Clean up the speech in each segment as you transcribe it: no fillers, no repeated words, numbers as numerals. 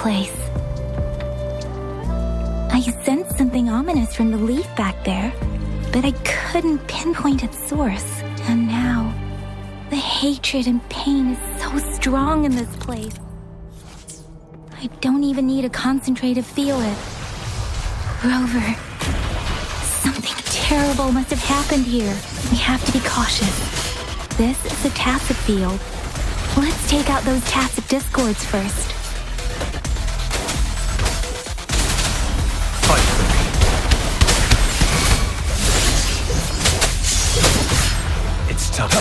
place. I sensed something ominous from the leaf back there, but I couldn't pinpoint its source. And now, the hatred and pain is so strong in this place. I don't even need to concentrate to feel it. Rover, something terrible must have happened here. We have to be cautious. This is a tacit field. Let's take out those tacit discords first. Fight for me. It's tough.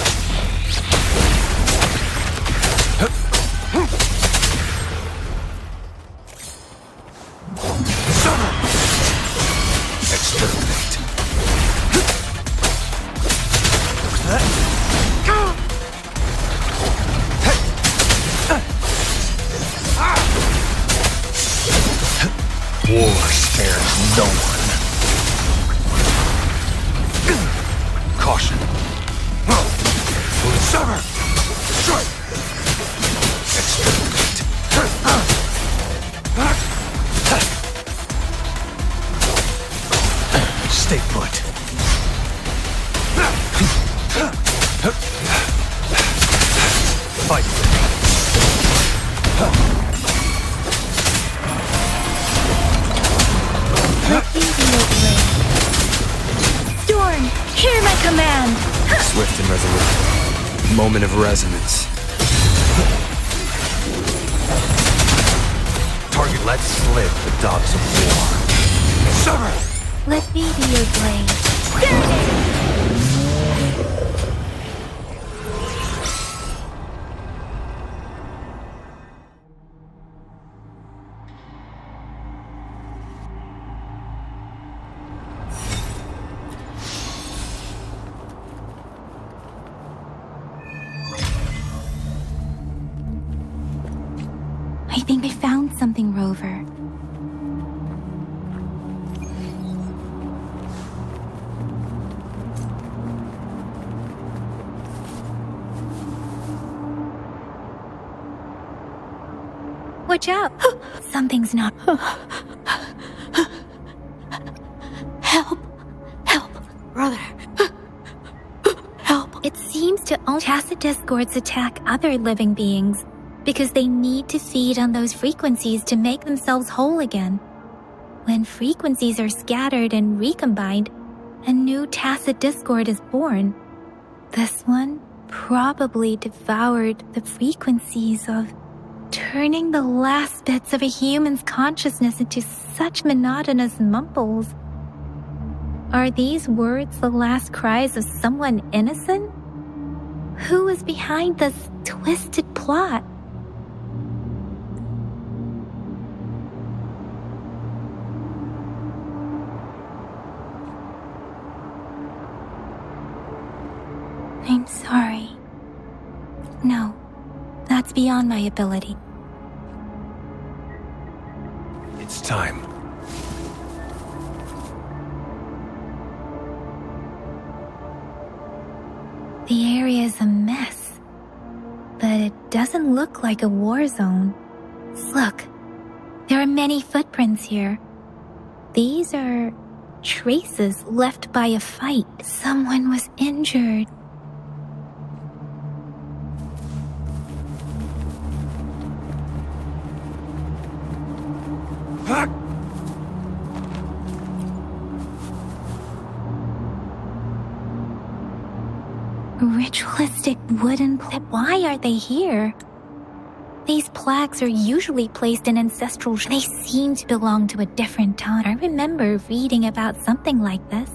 Exterminate. War spares no one. Caution. Sever! Strike! Exterminate. Stay put. Fight for me. Storm, hear my command! Swift and resolute. Moment of resonance. Target let slip the dogs of war. Sever! Let me be your blade. I think I found something, Rover. Watch out! Something's not... Help! Help! Brother! Help! It seems to only tacit discords attack other living beings because they need to feed on those frequencies to make themselves whole again. When frequencies are scattered and recombined, a new tacit discord is born. This one probably devoured the frequencies of turning the last bits of a human's consciousness into such monotonous mumbles. Are these words the last cries of someone innocent? Who is behind this twisted plot? I'm sorry. No. That's beyond my ability. It's time. The area is a mess, but it doesn't look like a war zone. Look, there are many footprints here. These are traces left by a fight. Someone was injured. Ritualistic wooden plaques. Why are they here? These plaques are usually placed in ancestral... They seem to belong to a different time. I remember reading about something like this.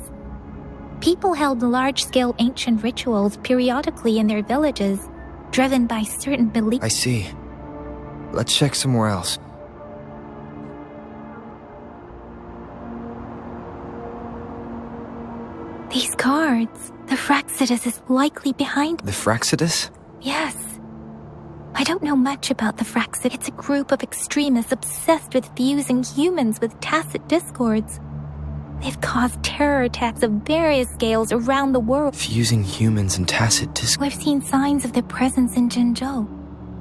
People held large-scale ancient rituals periodically in their villages, driven by certain beliefs. I see. Let's check somewhere else. These cards. The Fraccidus is likely behind... The Fraccidus? Yes. I don't know much about the Fraccidus. It's a group of extremists obsessed with fusing humans with tacit discords. They've caused terror attacks of various scales around the world. Fusing humans and tacit discords? We've seen signs of their presence in Jinzhou.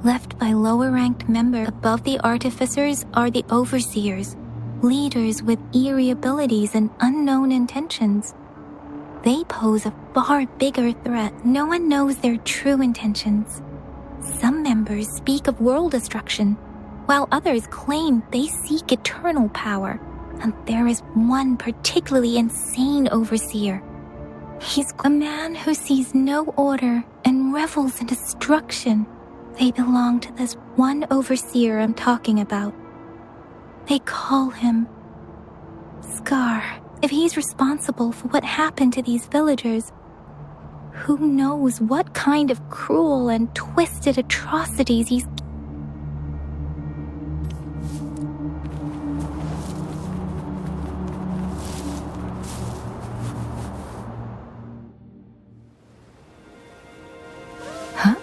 Left by lower-ranked members above the artificers are the overseers, leaders with eerie abilities and unknown intentions. They pose a far bigger threat. No one knows their true intentions. Some members speak of world destruction, while others claim they seek eternal power. And there is one particularly insane overseer. He's a man who sees no order and revels in destruction. They belong to this one overseer I'm talking about. They call him Scar. If he's responsible for what happened to these villagers, who knows what kind of cruel and twisted atrocities he's... Huh?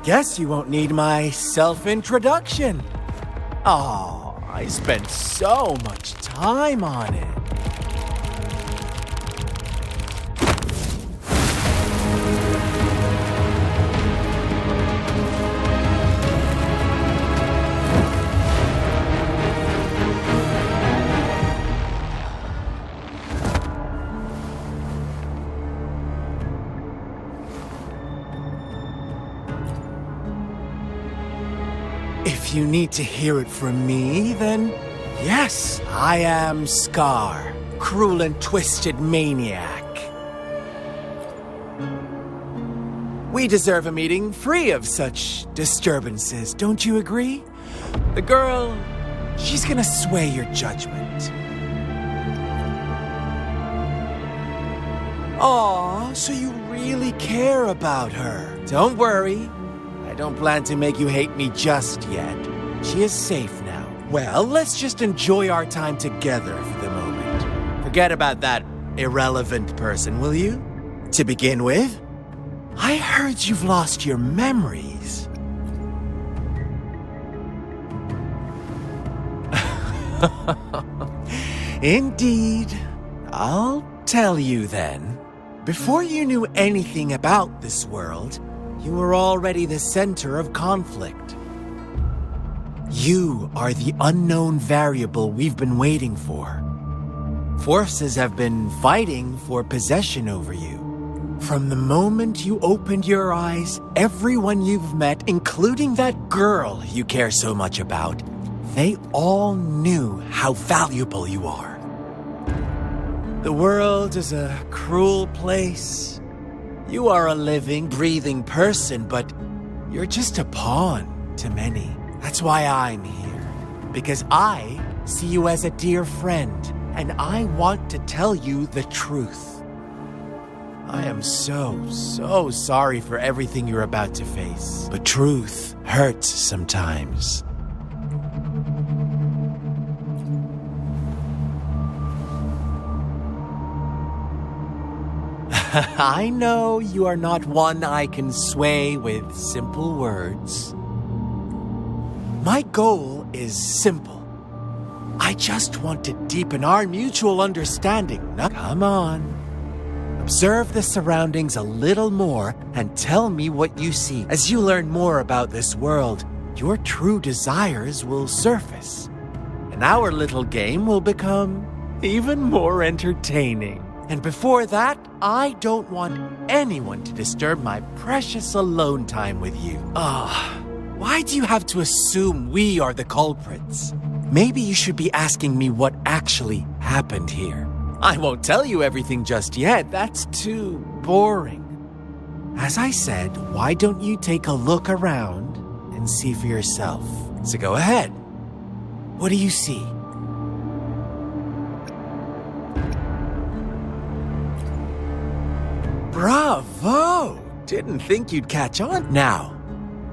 Guess you won't need my self-introduction. Oh, I spent so much time on it. If you need to hear it from me, then yes, I am Scar, cruel and twisted maniac. We deserve a meeting free of such disturbances, don't you agree? The girl, she's gonna sway your judgment. Aw, so you really care about her. Don't worry. I don't plan to make you hate me just yet. She is safe now. Well, let's just enjoy our time together for the moment. Forget about that irrelevant person, will you? To begin with, I heard you've lost your memories. Indeed. I'll tell you then. Before you knew anything about this world, you were already the center of conflict. You are the unknown variable we've been waiting for. Forces have been fighting for possession over you. From the moment you opened your eyes, everyone you've met, including that girl you care so much about, they all knew how valuable you are. The world is a cruel place. You are a living, breathing person, but you're just a pawn to many. That's why I'm here. Because I see you as a dear friend, and I want to tell you the truth. I am so sorry for everything you're about to face. But truth hurts sometimes. I know you are not one I can sway with simple words. My goal is simple. I just want to deepen our mutual understanding. Now, come on. Observe the surroundings a little more and tell me what you see. As you learn more about this world, your true desires will surface. And our little game will become even more entertaining. And before that, I don't want anyone to disturb my precious alone time with you. Why do you have to assume we are the culprits? Maybe you should be asking me what actually happened here. I won't tell you everything just yet. That's too boring. As I said, why don't you take a look around and see for yourself? So go ahead. What do you see? Bravo! Didn't think you'd catch on. Now,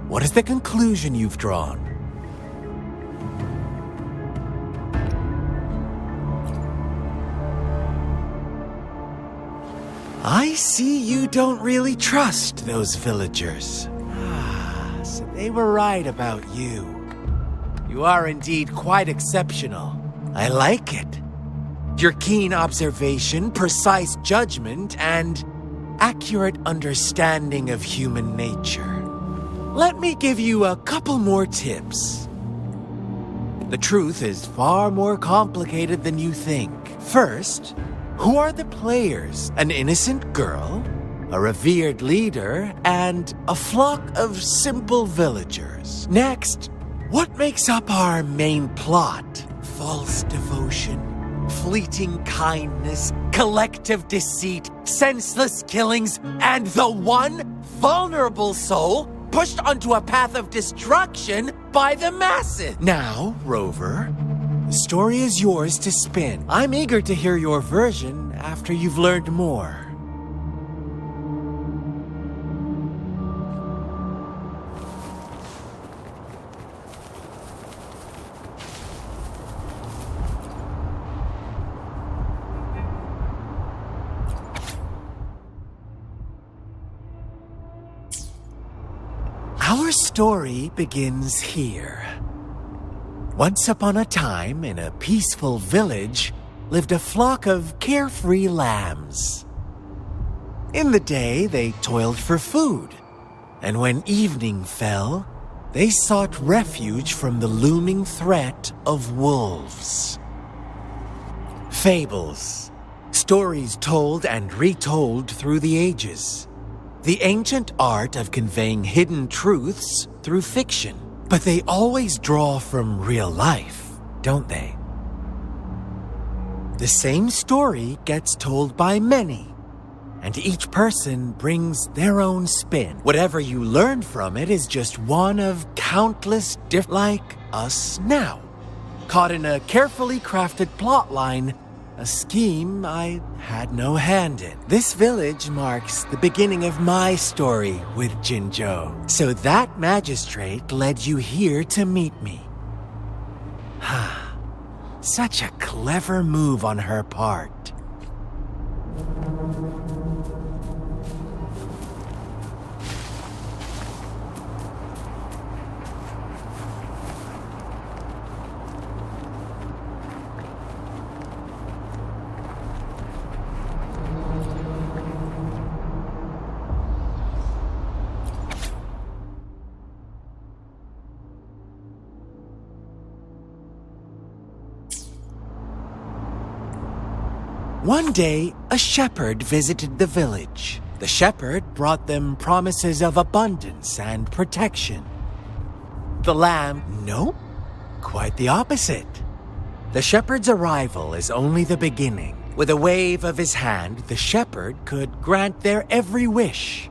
what is the conclusion you've drawn? I see you don't really trust those villagers. So they were right about you. You are indeed quite exceptional. I like it. Your keen observation, precise judgment, and accurate understanding of human nature. Let me give you a couple more tips. The truth is far more complicated than you think. First, who are the players? An innocent girl, a revered leader, and a flock of simple villagers. Next, what makes up our main plot? False devotion, fleeting kindness, collective deceit, senseless killings, and the one vulnerable soul pushed onto a path of destruction by the masses. Now, Rover, the story is yours to spin. I'm eager to hear your version after you've learned more. Our story begins here. Once upon a time, in a peaceful village, lived a flock of carefree lambs. In the day, they toiled for food, and when evening fell, they sought refuge from the looming threat of wolves. Fables, stories told and retold through the ages. The ancient art of conveying hidden truths through fiction. But they always draw from real life, don't they? The same story gets told by many, and each person brings their own spin. Whatever you learn from it is just one of countless like us now, caught in a carefully crafted plotline, a scheme I had no hand in. This village marks the beginning of my story with Jinzhou. So that magistrate led you here to meet me. Such a clever move on her part. One day, a shepherd visited the village. The shepherd brought them promises of abundance and protection. The lamb, nope, quite the opposite. The shepherd's arrival is only the beginning. With a wave of his hand, the shepherd could grant their every wish.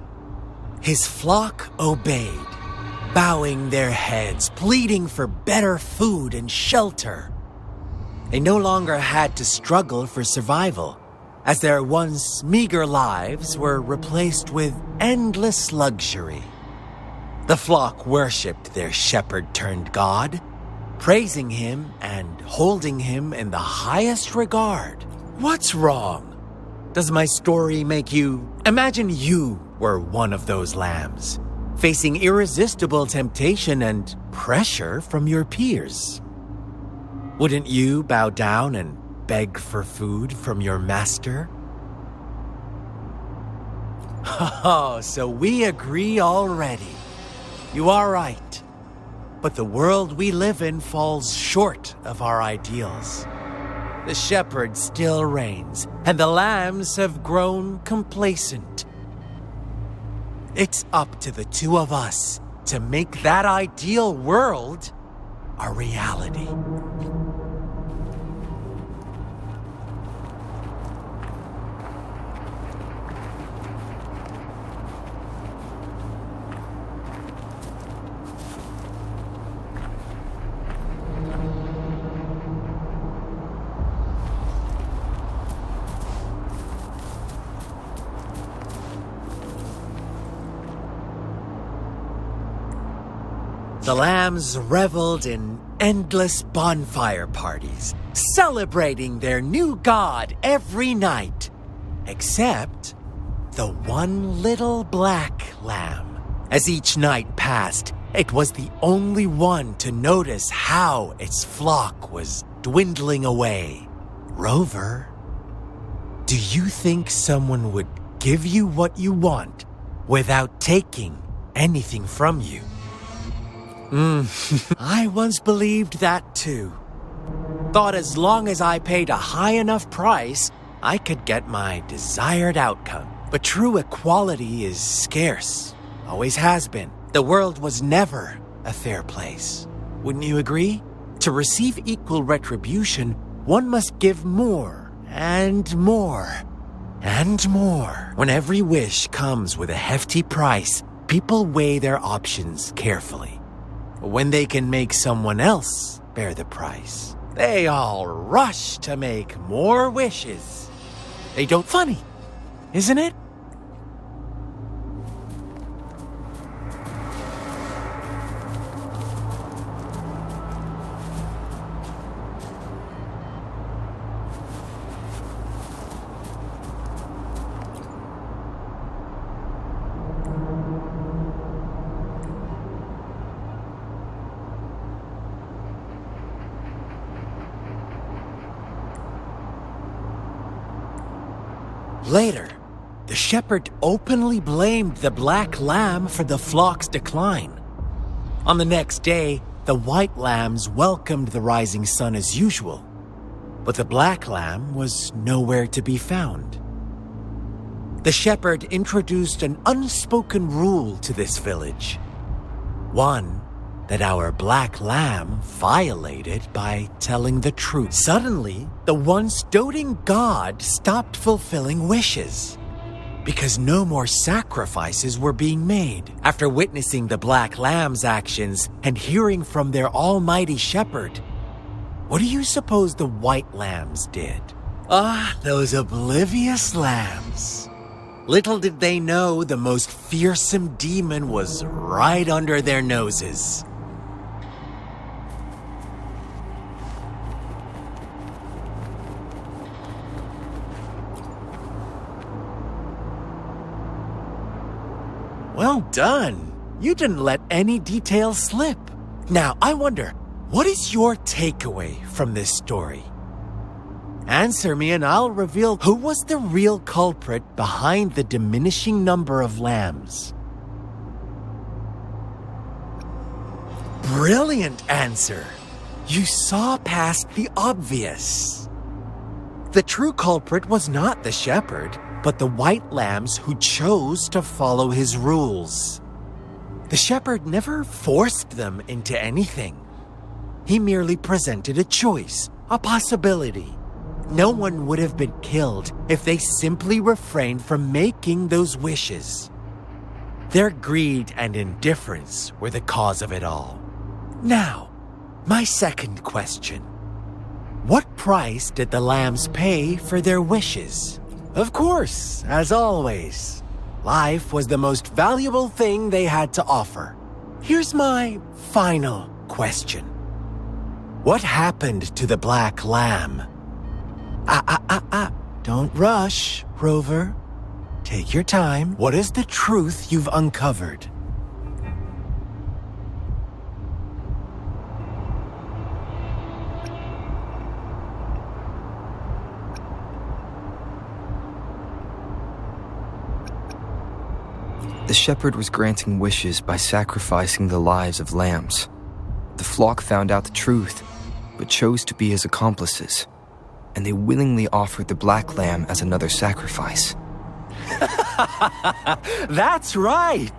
His flock obeyed, bowing their heads, pleading for better food and shelter. They no longer had to struggle for survival, as their once meager lives were replaced with endless luxury. The flock worshipped their shepherd-turned-god, praising him and holding him in the highest regard. What's wrong? Does my story make you... Imagine you were one of those lambs, facing irresistible temptation and pressure from your peers. Wouldn't you bow down and beg for food from your master? Oh, so we agree already. You are right. But the world we live in falls short of our ideals. The shepherd still reigns, and the lambs have grown complacent. It's up to the two of us to make that ideal world a reality. The lambs reveled in endless bonfire parties, celebrating their new god every night. Except the one little black lamb. As each night passed, It was the only one to notice how its flock was dwindling away. Rover, do you think someone would give you what you want without taking anything from you? I once believed that too. Thought as long as I paid a high enough price, I could get my desired outcome. But true equality is scarce. Always has been. The world was never a fair place. Wouldn't you agree? To receive equal retribution, one must give more and more and more. When every wish comes with a hefty price, people weigh their options carefully. When they can make someone else bear the price, they all rush to make more wishes. They don't. Funny, isn't it? Later, the shepherd openly blamed the black lamb for the flock's decline. On the next day, the white lambs welcomed the rising sun as usual, but the black lamb was nowhere to be found. The shepherd introduced an unspoken rule to this village, one that our black lamb violated by telling the truth. Suddenly, the once doting god stopped fulfilling wishes because no more sacrifices were being made. After witnessing the black lamb's actions and hearing from their almighty shepherd, what do you suppose the white lambs did? Those oblivious lambs. Little did they know the most fearsome demon was right under their noses. Well done. You didn't let any details slip. Now, I wonder, what is your takeaway from this story? Answer me and I'll reveal who was the real culprit behind the diminishing number of lambs. Brilliant answer. You saw past the obvious. The true culprit was not the shepherd, but the white lambs who chose to follow his rules. The shepherd never forced them into anything. He merely presented a choice, a possibility. No one would have been killed if they simply refrained from making those wishes. Their greed and indifference were the cause of it all. Now, my second question. What price did the lambs pay for their wishes? Of course, as always, life was the most valuable thing they had to offer. Here's my final question. What happened to the black lamb? Don't rush, Rover. Take your time. What is the truth you've uncovered? The shepherd was granting wishes by sacrificing the lives of lambs. The flock found out the truth, but chose to be his accomplices, and they willingly offered the black lamb as another sacrifice. That's right!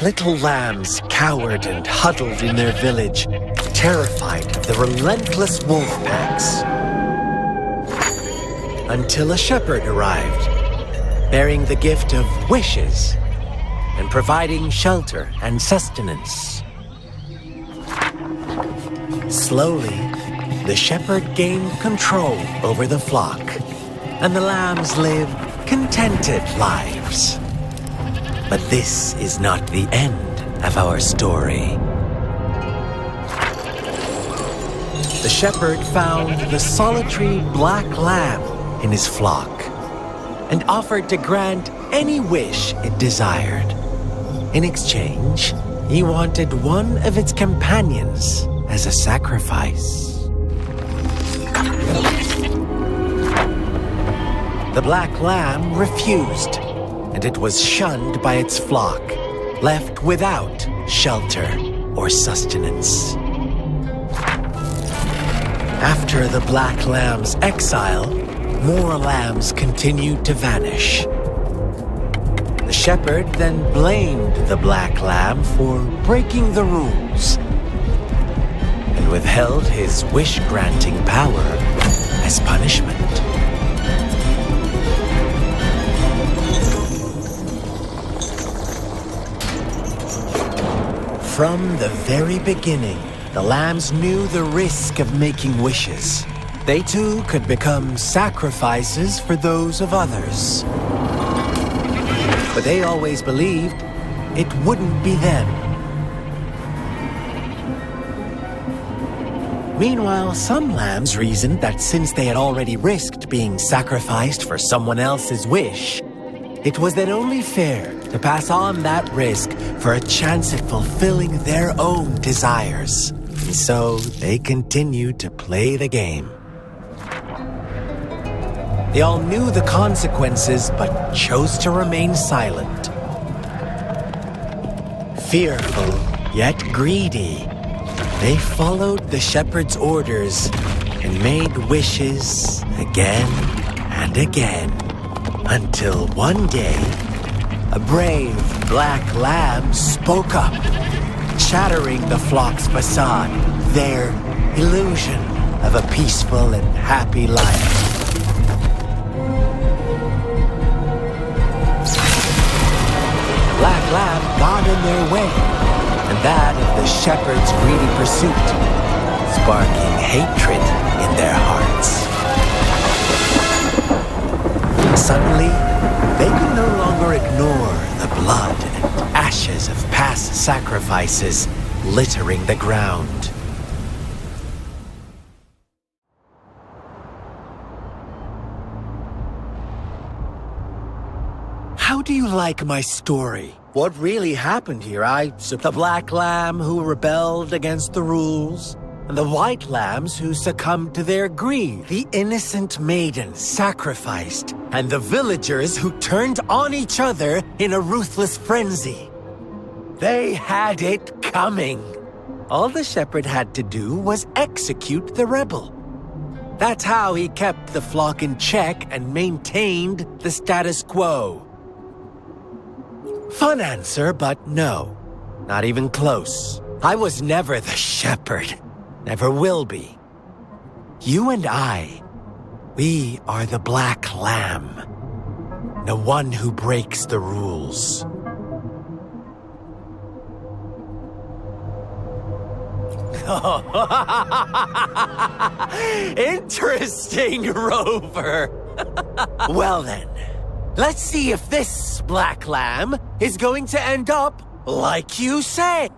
Little lambs cowered and huddled in their village, terrified of the relentless wolf packs. Until a shepherd arrived, bearing the gift of wishes and providing shelter and sustenance. Slowly, the shepherd gained control over the flock, and the lambs lived contented lives. But this is not the end of our story. The shepherd found the solitary black lamb in his flock and offered to grant any wish it desired. In exchange, he wanted one of its companions as a sacrifice. The black lamb refused, and it was shunned by its flock, left without shelter or sustenance. After the black lamb's exile, more lambs continued to vanish. The shepherd then blamed the black lamb for breaking the rules and withheld his wish-granting power as punishment. From the very beginning, the lambs knew the risk of making wishes. They too could become sacrifices for those of others. But they always believed it wouldn't be them. Meanwhile, some lambs reasoned that since they had already risked being sacrificed for someone else's wish, it was then only fair to pass on that risk for a chance at fulfilling their own desires. And so they continued to play the game. They all knew the consequences, but chose to remain silent. Fearful, yet greedy, they followed the shepherd's orders and made wishes again and again, until one day, a brave black lamb spoke up, shattering the flock's facade, their illusion of a peaceful and happy life. Black lamb got in their way, and that of the shepherd's greedy pursuit, sparking hatred in their hearts. Suddenly, they could no longer ignore the blood and ashes of past sacrifices littering the ground. How do you like my story? What really happened here? The black lamb who rebelled against the rules, and the white lambs who succumbed to their greed. The innocent maiden sacrificed, and the villagers who turned on each other in a ruthless frenzy. They had it coming. All the shepherd had to do was execute the rebel. That's how he kept the flock in check and maintained the status quo. Fun answer, but no. Not even close. I was never the shepherd. Never will be. You and I, we are the black lamb. The one who breaks the rules. Interesting, Rover. Well then, let's see if this black lamb is going to end up like you say.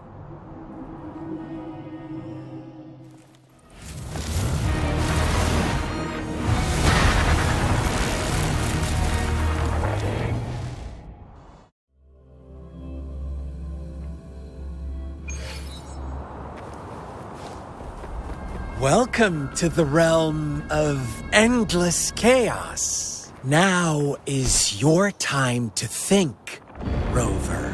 Welcome to the realm of endless chaos. Now is your time to think, Rover.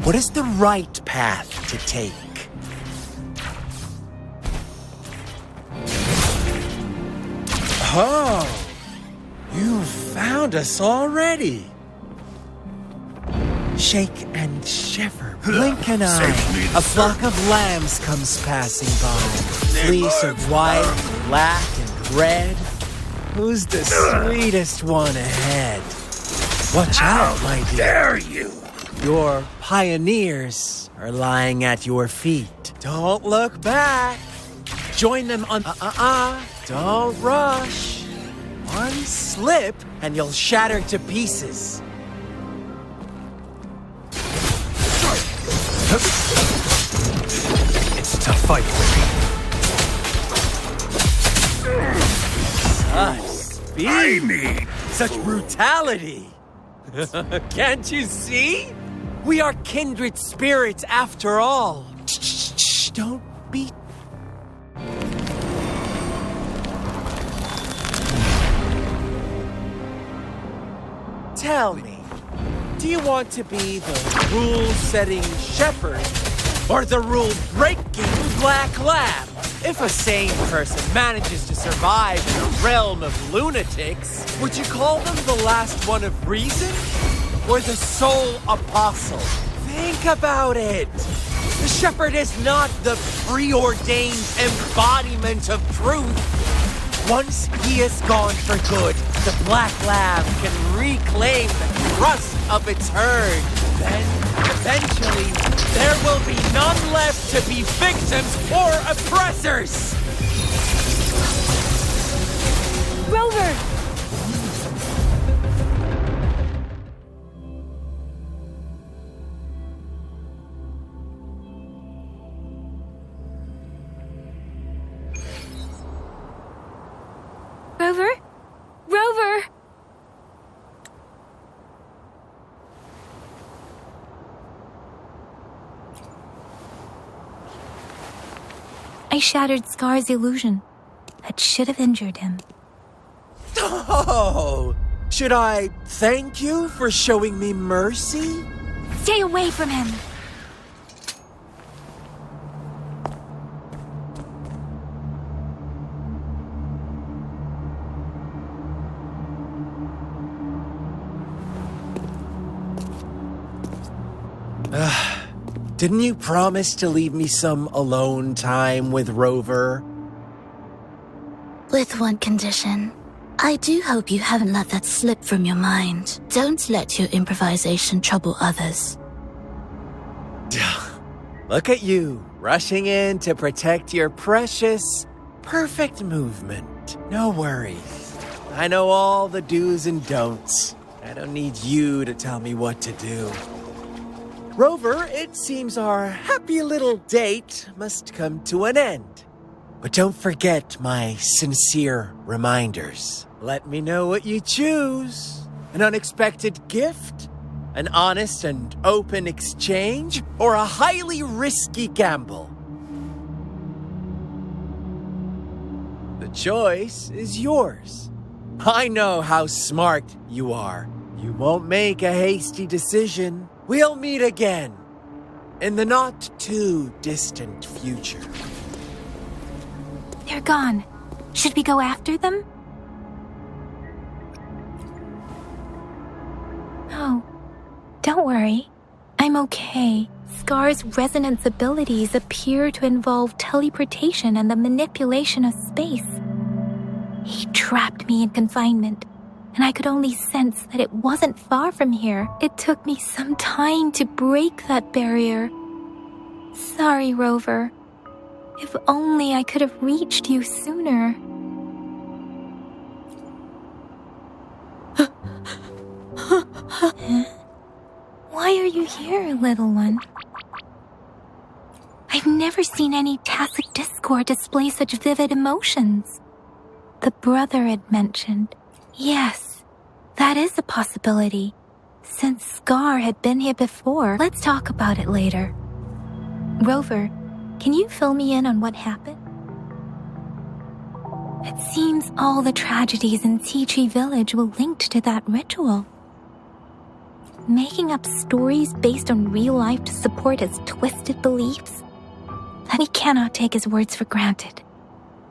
What is the right path to take? Oh, you found us already. Shake and shiver, blink an eye. A flock of lambs comes passing by. Fleece of white, black, and red. Who's the sweetest one ahead? Watch out, my dear. Dare you? Your pioneers are lying at your feet. Don't look back. Join them on Don't rush. One slip and you'll shatter to pieces. It's tough fight for me. Such speed. Such brutality. Can't you see? We are kindred spirits after all. Shh, don't be... Tell me, do you want to be the rule-setting shepherd or the rule-breaking black lamb? If a sane person manages to survive in a realm of lunatics, would you call them the last one of reason? Or the sole apostle? Think about it. The shepherd is not the preordained embodiment of truth. Once he is gone for good, the black lamb can reclaim the trust of its herd. Then, eventually, there will be none left to be victims or oppressors! Rover! Rover? Rover! I shattered Scar's illusion. That should have injured him. Oh! Should I thank you for showing me mercy? Stay away from him! Didn't you promise to leave me some alone time with Rover? With one condition. I do hope you haven't let that slip from your mind. Don't let your improvisation trouble others. Look at you, rushing in to protect your precious, perfect movement. No worries. I know all the do's and don'ts. I don't need you to tell me what to do. Rover, it seems our happy little date must come to an end. But don't forget my sincere reminders. Let me know what you choose. An unexpected gift? An honest and open exchange? Or a highly risky gamble? The choice is yours. I know how smart you are. You won't make a hasty decision. We'll meet again in the not-too-distant future. They're gone. Should we go after them? No. Don't worry. I'm okay. Scar's resonance abilities appear to involve teleportation and the manipulation of space. He trapped me in confinement, and I could only sense that it wasn't far from here. It took me some time to break that barrier. Sorry, Rover. If only I could have reached you sooner. Why are you here, little one? I've never seen any tacit discord display such vivid emotions. The brother had mentioned. Yes, that is a possibility. Since Scar had been here before, let's talk about it later. Rover, can you fill me in on what happened? It seems all the tragedies in Tea Tree Village were linked to that ritual. Making up stories based on real life to support his twisted beliefs? Then he cannot take his words for granted.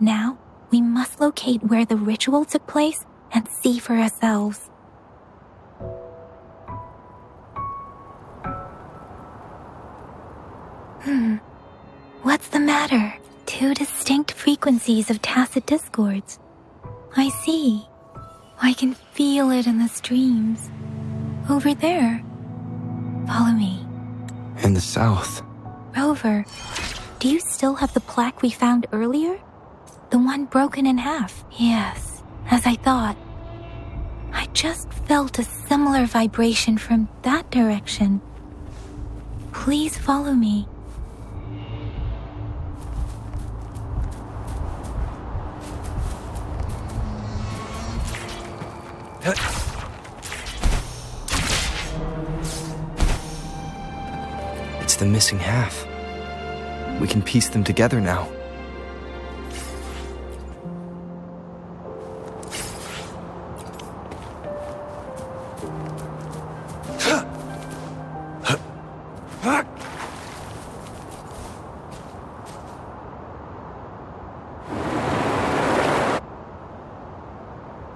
Now, we must locate where the ritual took place and see for ourselves. What's the matter? Two distinct frequencies of tacit discords. I see. I can feel it in the streams. Over there. Follow me. In the south. Rover, do you still have the plaque we found earlier? The one broken in half. Yes, as I thought. I just felt a similar vibration from that direction. Please follow me. It's the missing half. We can piece them together now.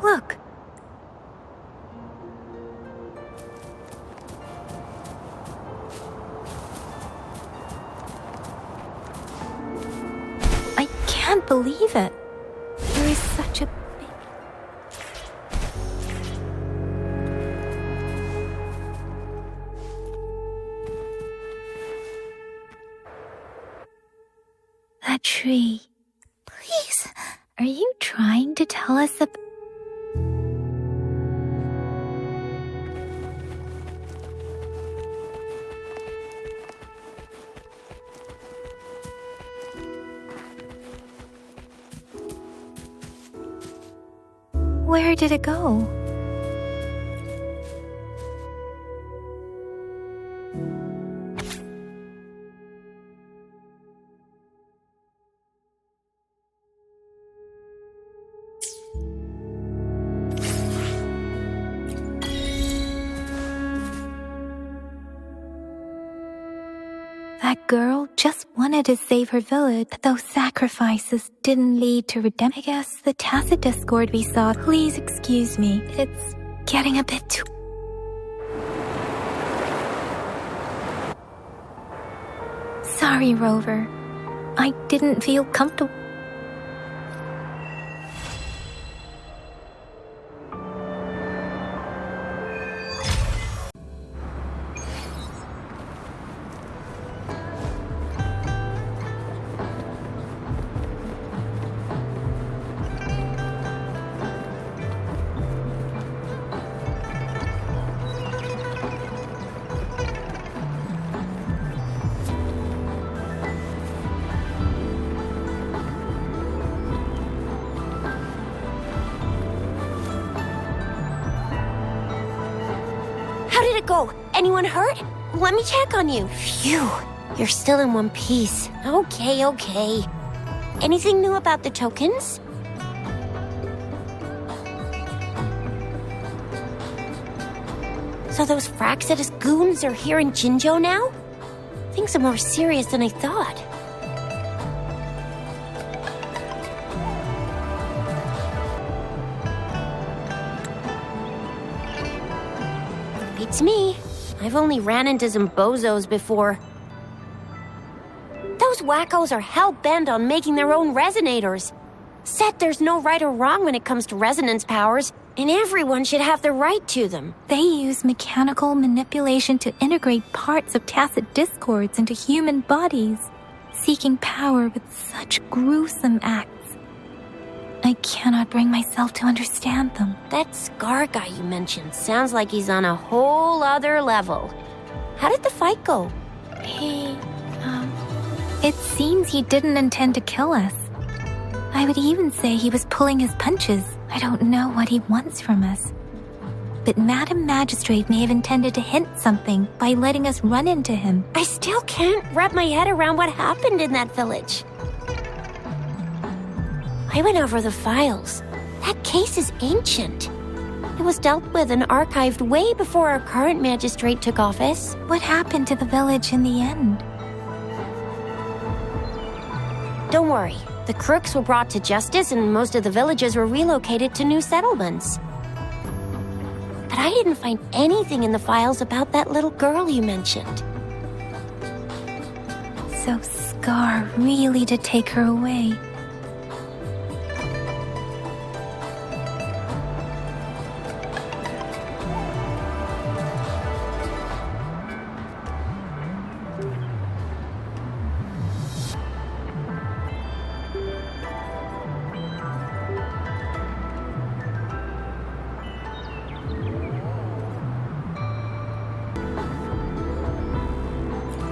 Look. I can't believe it. There is such a big... That tree. Please. Are you trying to tell us about... Where did it go? That girl just wanted to save her village, but those sacrifices didn't lead to redemption. I guess the tacit discord we saw... Please excuse me, it's getting a bit too... Sorry, Rover. I didn't feel comfortable. How did it go? Anyone hurt? Let me check on you. Phew, you're still in one piece. Okay. Anything new about the tokens? So those Fraxidus goons are here in Jinzhou now? Things are more serious than I thought. Beats me. I've only ran into some bozos before. Those wackos are hell-bent on making their own resonators. Said there's no right or wrong when it comes to resonance powers, and everyone should have the right to them. They use mechanical manipulation to integrate parts of tacit discords into human bodies, seeking power with such gruesome acts. I cannot bring myself to understand them. That Scar guy you mentioned sounds like he's on a whole other level. How did the fight go? It seems he didn't intend to kill us. I would even say he was pulling his punches. I don't know what he wants from us. But Madam Magistrate may have intended to hint something by letting us run into him. I still can't wrap my head around what happened in that village. I went over the files. That case is ancient. It was dealt with and archived way before our current magistrate took office. What happened to the village in the end? Don't worry. The crooks were brought to justice and most of the villagers were relocated to new settlements. But I didn't find anything in the files about that little girl you mentioned. So Scar really did take her away.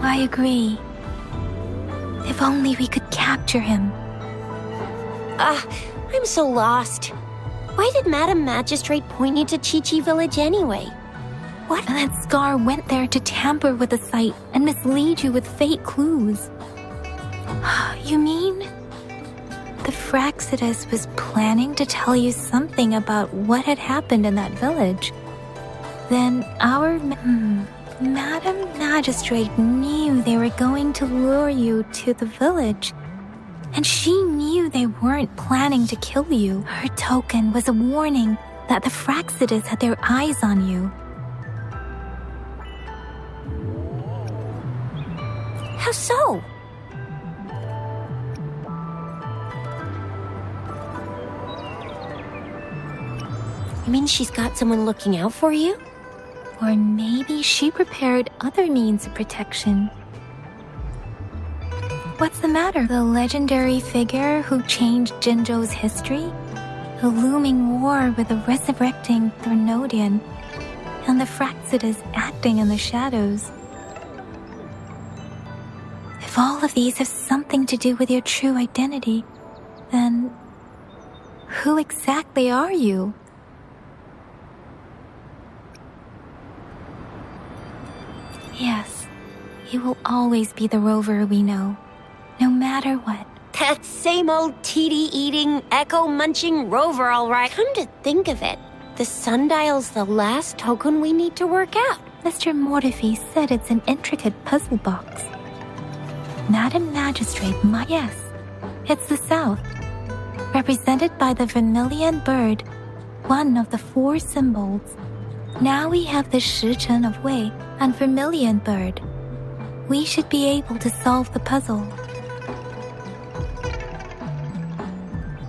I agree. If only we could capture him. I'm so lost. Why did Madam Magistrate point you to Chi-Chi Village anyway? What? And that Scar went there to tamper with the site and mislead you with fake clues. You mean the Fraxidus was planning to tell you something about what had happened in that village? Then our Madam Magistrate knew they were going to lure you to the village, and she knew they weren't planning to kill you. Her token was a warning that the Fraxidus had their eyes on you. How so? You mean she's got someone looking out for you? Or maybe she prepared other means of protection. What's the matter? The legendary figure who changed Jinzhou's history? The looming war with the resurrecting Threnodian, and the Fraxidus acting in the shadows. If all of these have something to do with your true identity, then who exactly are you? Yes, you will always be the Rover we know, no matter what. That same old TD-eating, echo-munching Rover, all right. Come to think of it, the sundial's the last token we need to work out. Mr. Mortefi said it's an intricate puzzle box. Madam Magistrate, yes, it's the South, represented by the vermilion bird, one of the 4 symbols. Now we have the Shichen of Wei and vermilion bird. We should be able to solve the puzzle.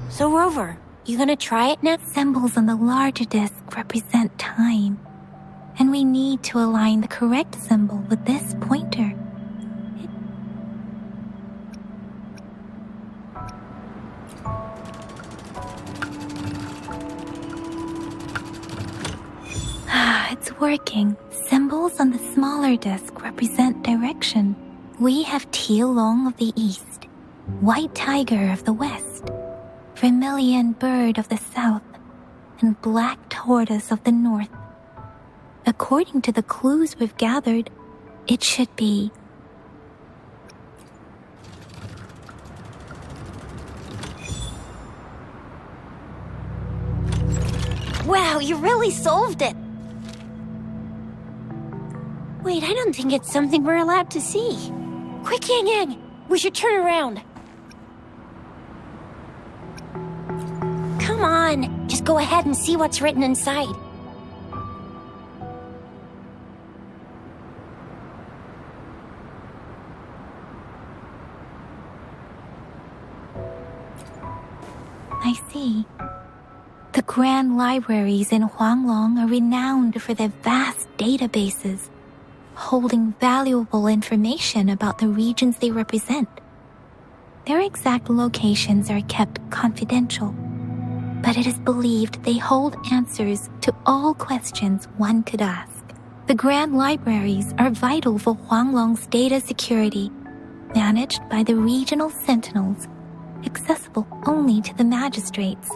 So Rover, you gonna try it now? Symbols on the larger disc represent time, and we need to align the correct symbol with this pointer. It's working. Symbols on the smaller disc represent direction. We have Tielong of the east, White Tiger of the west, Vermilion Bird of the south, and Black Tortoise of the north. According to the clues we've gathered, it should be Wow, you really solved it! Wait, I don't think it's something we're allowed to see. Quick, Yang Yang! We should turn around. Come on, just go ahead and see what's written inside. I see. The grand libraries in Huanglong are renowned for their vast databases, holding valuable information about the regions they represent. Their exact locations are kept confidential, but it is believed they hold answers to all questions one could ask. The grand libraries are vital for Huanglong's data security, managed by the regional sentinels, accessible only to the magistrates.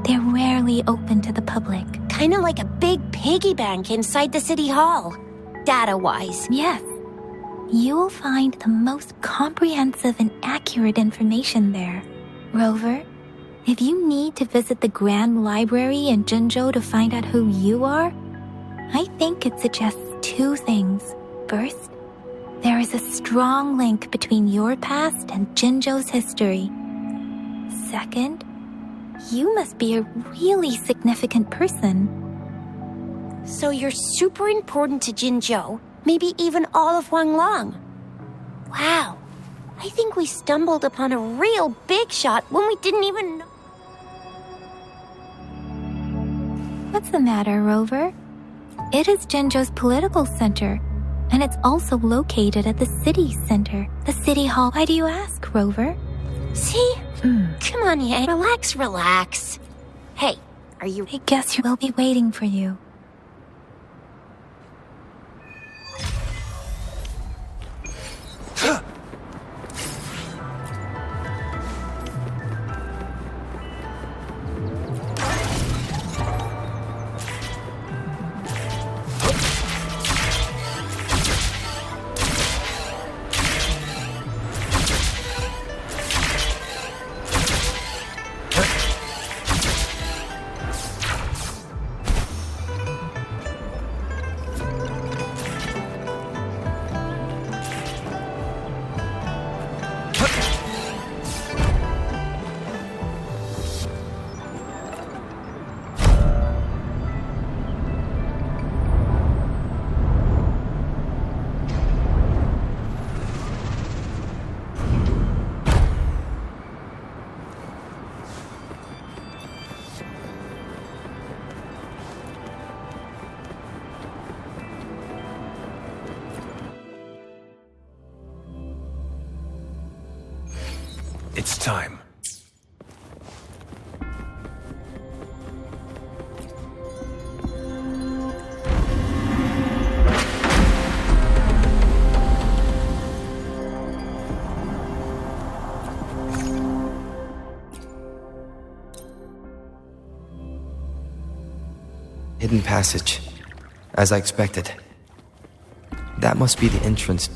They're rarely open to the public. Kinda like a big piggy bank inside the city hall, data-wise. Yes. You will find the most comprehensive and accurate information there. Rover, if you need to visit the Grand Library in Jinzhou to find out who you are, I think it suggests 2 things. First, there is a strong link between your past and Jinzhou's history. Second, you must be a really significant person. So you're super important to Jinzhou, maybe even all of Huanglong. Wow, I think we stumbled upon a real big shot when we didn't even know. What's the matter, Rover? It is Jinzhou's political center, and it's also located at the city center, the city hall. Why do you ask, Rover? See? Come on, Yang. Relax. Hey, are you... I guess we'll be waiting for you. It's time. Hidden passage, as I expected. That must be the entrance.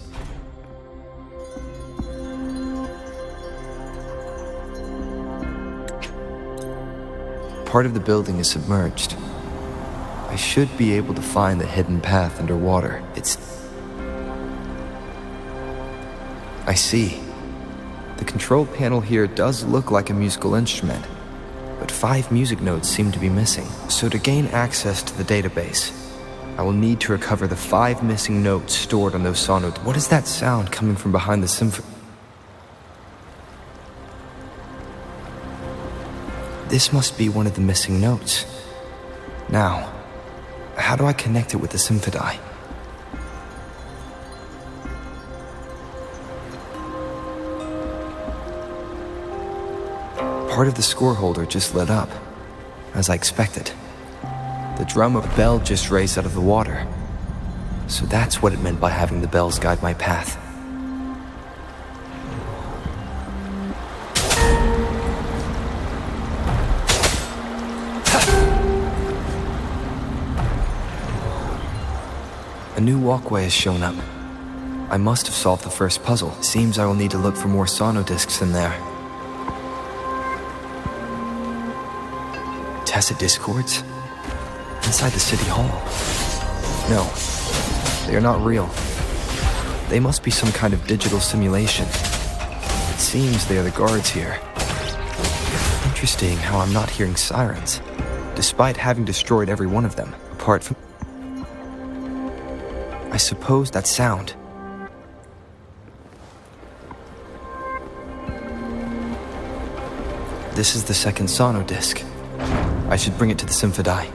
Part of the building is submerged. I should be able to find the hidden path underwater. I see. The control panel here does look like a musical instrument, but 5 music notes seem to be missing. So to gain access to the database, I will need to recover the 5 missing notes stored on those sonos. What is that sound coming from behind the symphony? This must be one of the missing notes. Now, how do I connect it with the symphony? Part of the score holder just lit up, as I expected. The drum of bell just raised out of the water. So that's what it meant by having the bells guide my path. A new walkway has shown up. I must have solved the first puzzle. Seems I will need to look for more sono discs in there. Tacit discords? Inside the city hall? No, they are not real. They must be some kind of digital simulation. It seems they are the guards here. Interesting how I'm not hearing sirens, despite having destroyed every one of them, apart from... I suppose that sound. This is the second sono disc. I should bring it to the symphony.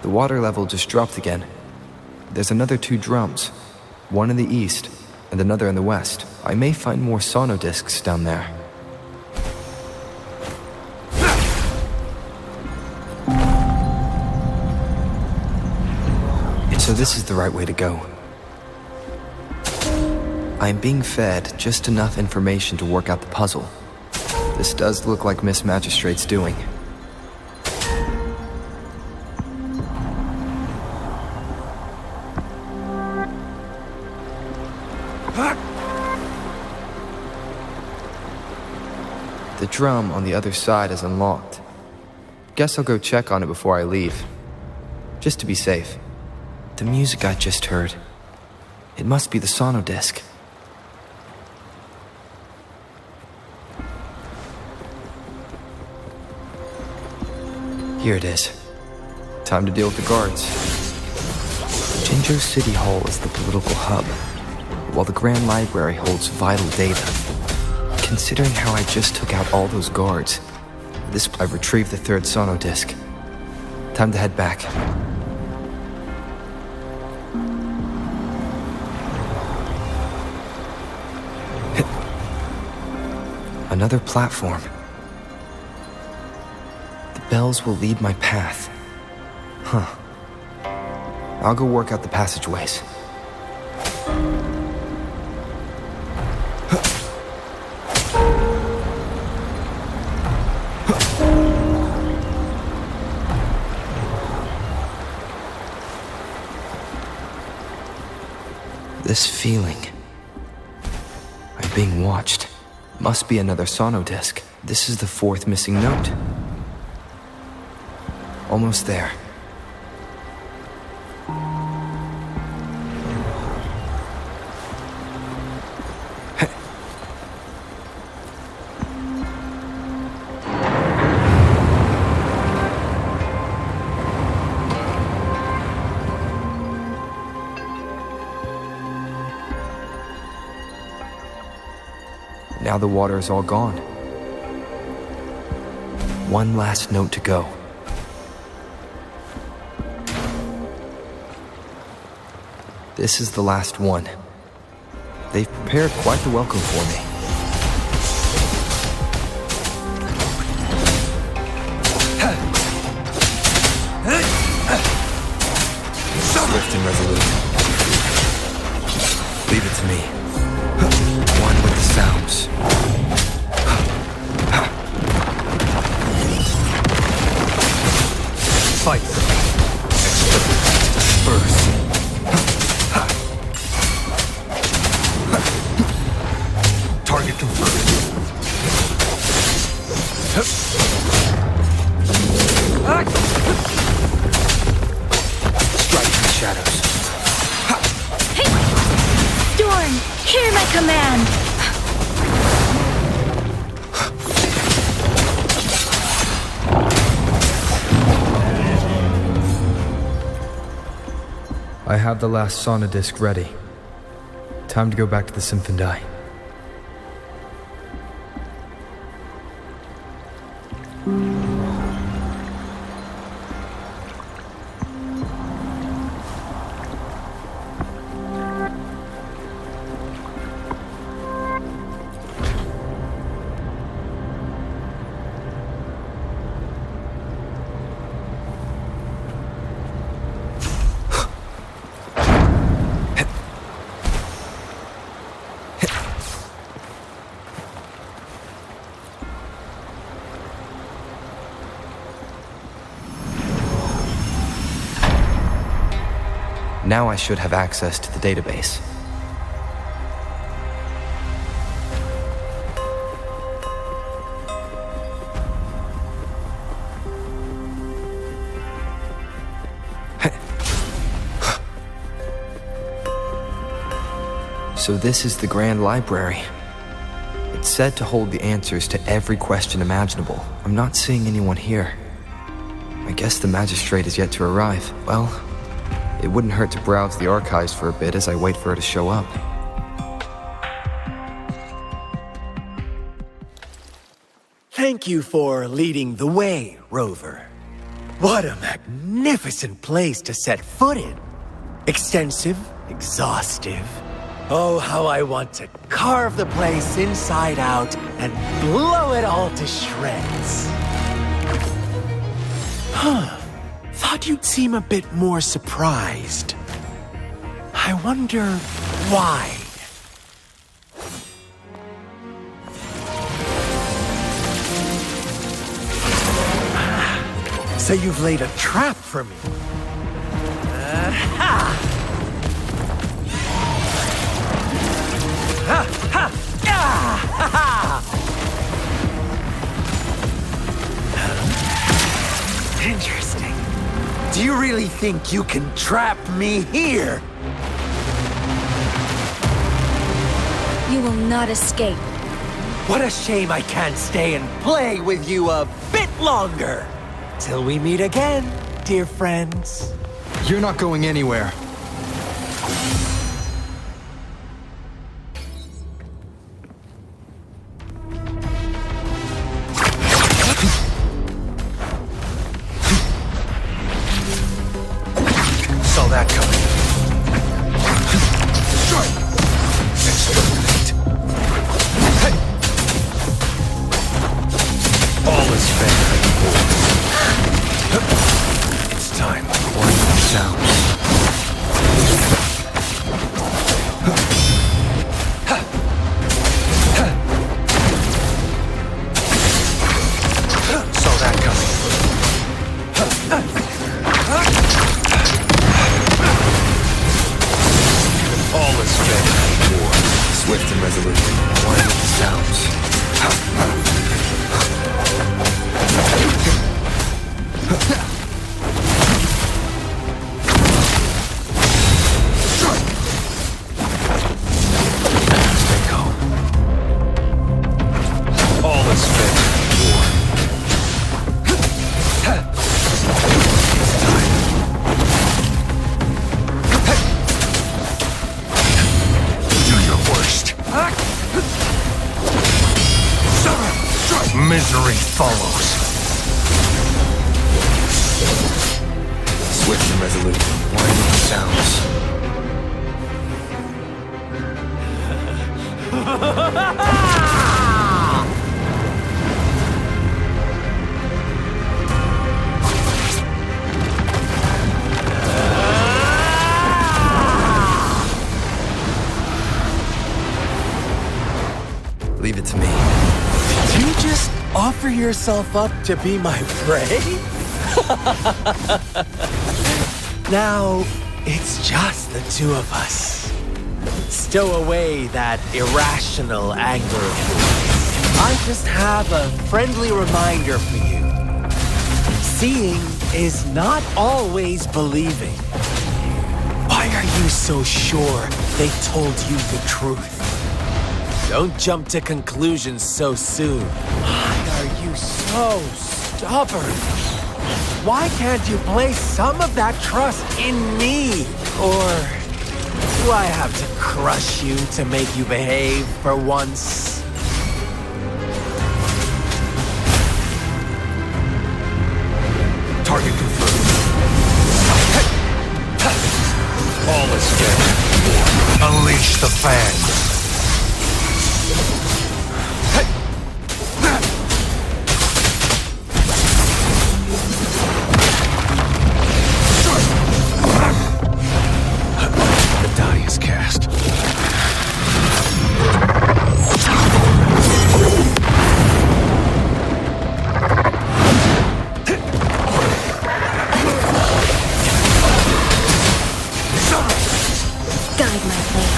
The water level just dropped again. There's another 2 drums, one in the east and another in the west. I may find more sono discs down there. So this is the right way to go. I am being fed just enough information to work out the puzzle. This does look like Miss Magistrate's doing. The drum on the other side is unlocked. Guess I'll go check on it before I leave, just to be safe. The music I just heard, it must be the sono disc. Here it is. Time to deal with the guards. Jinzhou City Hall is the political hub, while the Grand Library holds vital data. Considering how I just took out all those guards, I've retrieved the 3rd sono disc. Time to head back. Another platform. The bells will lead my path. Huh. I'll go work out the passageways. This feeling. I'm being watched. Must be another sono disc. This is the 4th missing note. Almost there. Now the water is all gone. One last note to go. This is the last one. They've prepared quite the welcome for me. Swift and resolute. Leave it to me. One with the sounds. Fight. First. Target confirmed. Strike in the shadows. Storm, hear my command! I have the last sauna disc ready. Time to go back to the Symphondai. Now I should have access to the database. So this is the Grand Library. It's said to hold the answers to every question imaginable. I'm not seeing anyone here. I guess the magistrate is yet to arrive. Well, it wouldn't hurt to browse the archives for a bit as I wait for her to show up. Thank you for leading the way, Rover. What a magnificent place to set foot in. Extensive, exhaustive. Oh, how I want to carve the place inside out and blow it all to shreds. Thought you'd seem a bit more surprised. I wonder why. So you've laid a trap for me. Interesting. Do you really think you can trap me here? You will not escape. What a shame I can't stay and play with you a bit longer. Till we meet again, dear friends. You're not going anywhere. Saw that coming. Strike! Exterminate. Hey! All is fair in war. It's time. One sounds. Saw that coming. All is fair in war. Swift and resolute. One with the sounds. follows. Swift and resolute, winding sounds. Leave it to me. Did you just offer yourself up to be my prey? Now, it's just the two of us. Stow away that irrational anger of yours. I just have a friendly reminder for you. Seeing is not always believing. Why are you so sure they told you the truth? Don't jump to conclusions so soon. Why are you so stubborn? Why can't you place some of that trust in me? Or do I have to crush you to make you behave for once? Target confirmed. All is dead. Unleash the fangs. The die is cast. Guide my blade.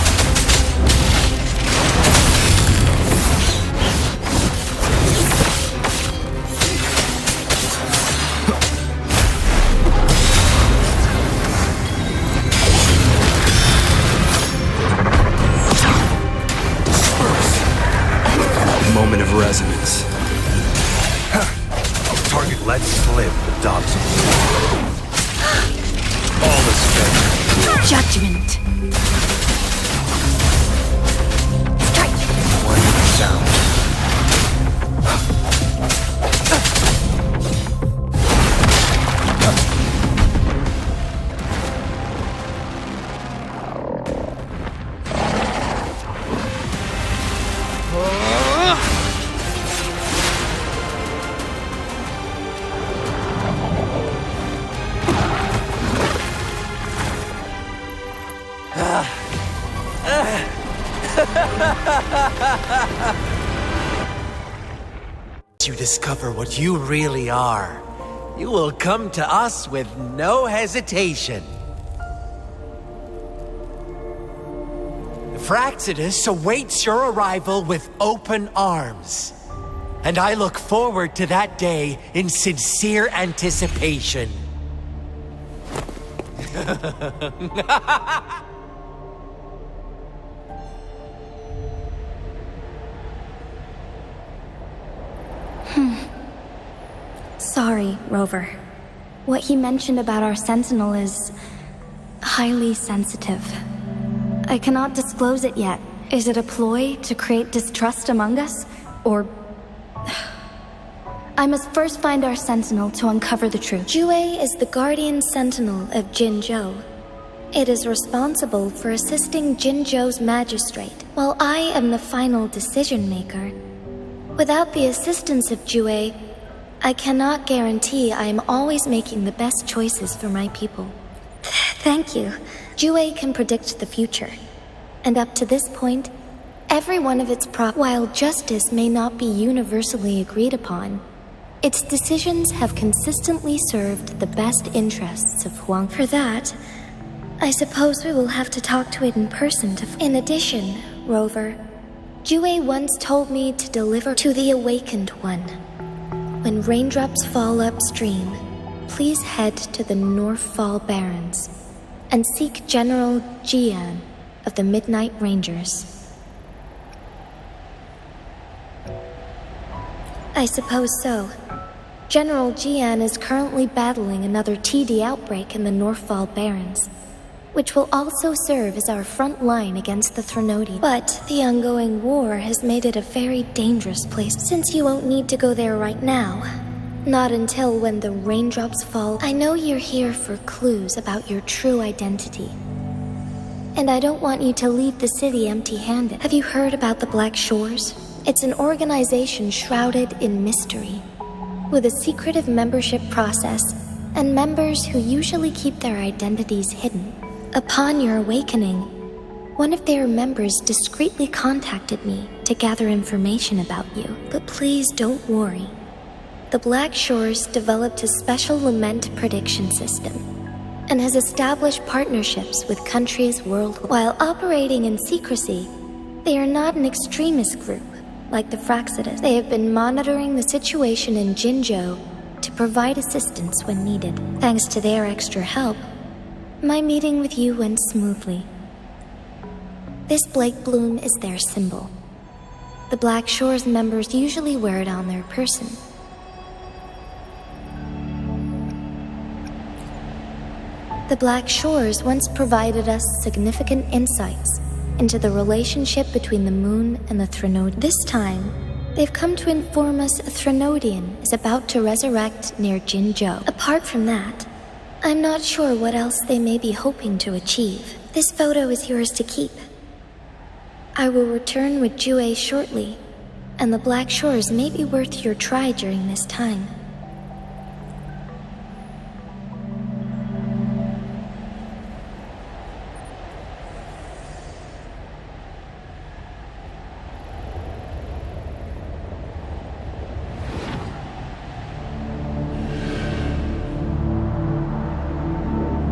Moment of resonance. Target let slip the dogs of war. All is fair. Judgment. Winding sounds. You discover what you really are. You will come to us with no hesitation. Fraxidus awaits your arrival with open arms. And I look forward to that day in sincere anticipation. Sorry, Rover. What he mentioned about our sentinel is highly sensitive. I cannot disclose it yet. Is it a ploy to create distrust among us? Or... I must first find our sentinel to uncover the truth. Jue is the guardian sentinel of Jinzhou. It is responsible for assisting Jinzhou's magistrate, while I am the final decision maker. Without the assistance of Jue, I cannot guarantee I am always making the best choices for my people. Thank you. Jue can predict the future. And up to this point, every one of its while justice may not be universally agreed upon, its decisions have consistently served the best interests of Huang. For that, I suppose we will have to talk to it in person to... In addition, Rover, Jue once told me to deliver to the Awakened One. When raindrops fall upstream, please head to the Northfall Barrens and seek General Jian of the Midnight Rangers. I suppose so. General Jian is currently battling another TD outbreak in the Northfall Barrens. which will also serve as our front line against the Threnodians. But the ongoing war has made it a very dangerous place, since you won't need to go there right now. Not until when the raindrops fall. I know you're here for clues about your true identity. And I don't want you to leave the city empty-handed. Have you heard about the Black Shores? It's an organization shrouded in mystery, with a secretive membership process, and members who usually keep their identities hidden. Upon your awakening, one of their members discreetly contacted me to gather information about you. But please don't worry. The Black Shores developed a special lament prediction system and has established partnerships with countries worldwide. While operating in secrecy, they are not an extremist group like the Fractious. They have been monitoring the situation in Jinzhou to provide assistance when needed. Thanks to their extra help, my meeting with you went smoothly. This Blake Bloom is their symbol. The Black Shores members usually wear it on their person. The Black Shores once provided us significant insights into the relationship between the moon and the Threnodians. This time, they've come to inform us a Threnodian is about to resurrect near Jinzhou. Apart from that, I'm not sure what else they may be hoping to achieve. This photo is yours to keep. I will return with Jue shortly, and the Black Shores may be worth your try during this time.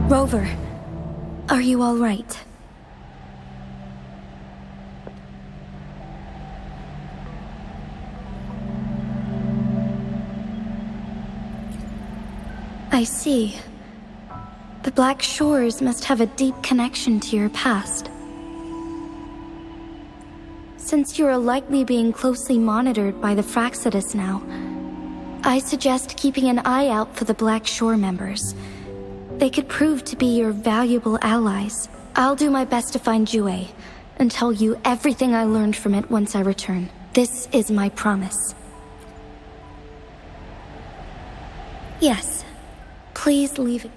Rover, are you all right? I see. The Black Shores must have a deep connection to your past. Since you are likely being closely monitored by the Fractious now, I suggest keeping an eye out for the Black Shore members. They could prove to be your valuable allies. I'll do my best to find Jue and tell you everything I learned from it once I return. This is my promise. Yes. Please leave it.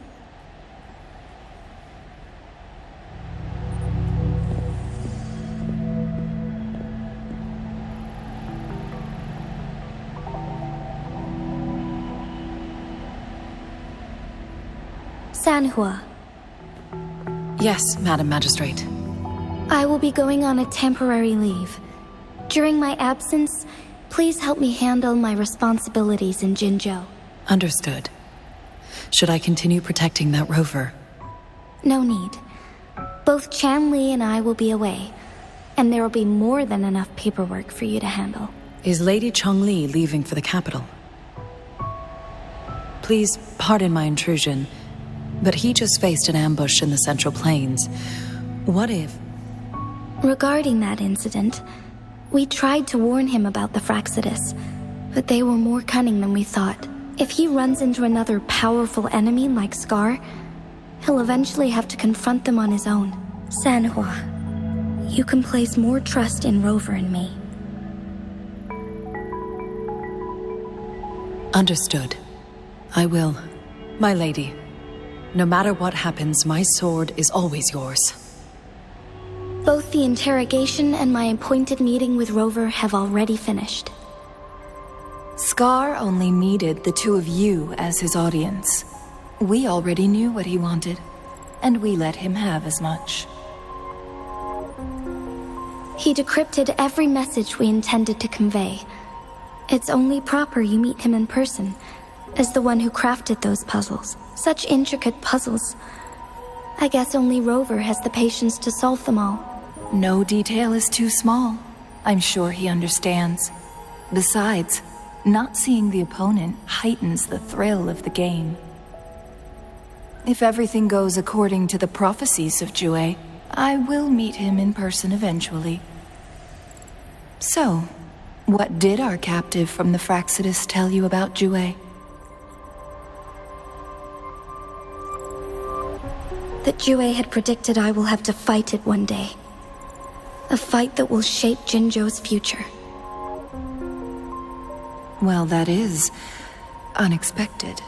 Sanhua. Yes, Madam Magistrate. I will be going on a temporary leave. During my absence, please help me handle my responsibilities in Jinzhou. Understood. Should I continue protecting that rover? No need. Both Chanli and I will be away, and there will be more than enough paperwork for you to handle. Is Lady Chongli leaving for the capital? Please pardon my intrusion, but he just faced an ambush in the Central Plains. What if... Regarding that incident, we tried to warn him about the Fractious, but they were more cunning than we thought. If he runs into another powerful enemy like Scar, he'll eventually have to confront them on his own. Sanhua, you can place more trust in Rover and me. Understood. I will. My lady, no matter what happens, my sword is always yours. Both the interrogation and my appointed meeting with Rover have already finished. Scar only needed the two of you as his audience. We already knew what he wanted, and we let him have as much. He decrypted every message we intended to convey. It's only proper you meet him in person, as the one who crafted those puzzles. Such intricate puzzles. I guess only Rover has the patience to solve them all. No detail is too small. I'm sure he understands. Besides, not seeing the opponent heightens the thrill of the game. If everything goes according to the prophecies of Jue, I will meet him in person eventually. So, what did our captive from the Fractious tell you about Jue? that Jue had predicted I will have to fight it one day. A fight that will shape Jinzhou's future. Well, that is unexpected.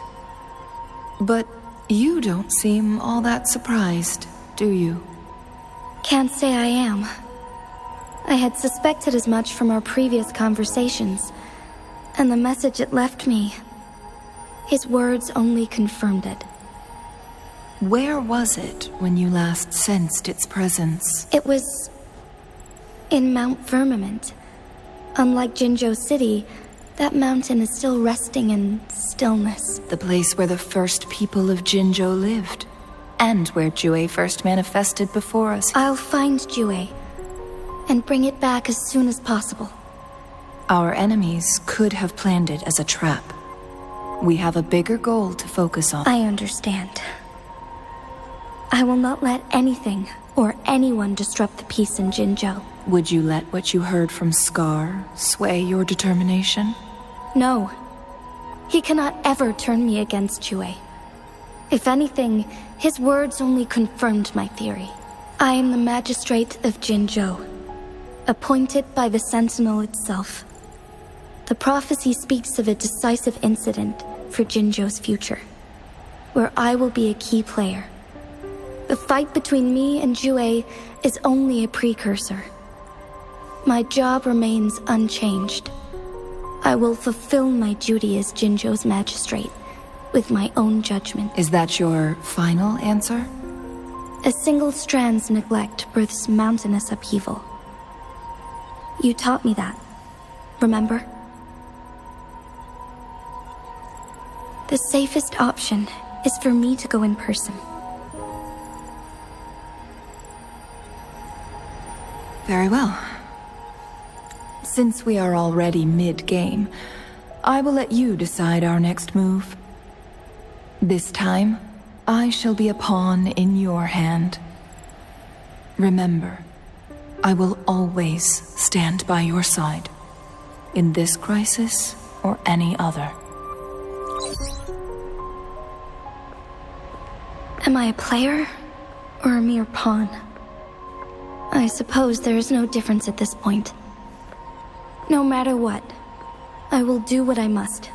But you don't seem all that surprised, do you? Can't say I am. I had suspected as much from our previous conversations, and the message it left me, his words only confirmed it. Where was it when you last sensed its presence? It was in Mount Firmament. Unlike Jinzhou City, that mountain is still resting in stillness. The place where the first people of Jinzhou lived, and where Jue first manifested before us. I'll find Jue, and bring it back as soon as possible. Our enemies could have planned it as a trap. We have a bigger goal to focus on. I understand. I will not let anything or anyone disrupt the peace in Jinzhou. Would you let what you heard from Scar sway your determination? No. He cannot ever turn me against Jue. If anything, his words only confirmed my theory. I am the magistrate of Jinzhou, appointed by the Sentinel itself. The prophecy speaks of a decisive incident for Jinzhou's future, where I will be a key player. The fight between me and Jue is only a precursor. My job remains unchanged. I will fulfill my duty as Jinzhou's magistrate, with my own judgment. Is that your final answer? A single strand's neglect births mountainous upheaval. You taught me that, remember? The safest option is for me to go in person. Very well. Since we are already mid-game, I will let you decide our next move. This time, I shall be a pawn in your hand. Remember, I will always stand by your side, in this crisis or any other. Am I a player or a mere pawn? I suppose there is no difference at this point. No matter what, I will do what I must.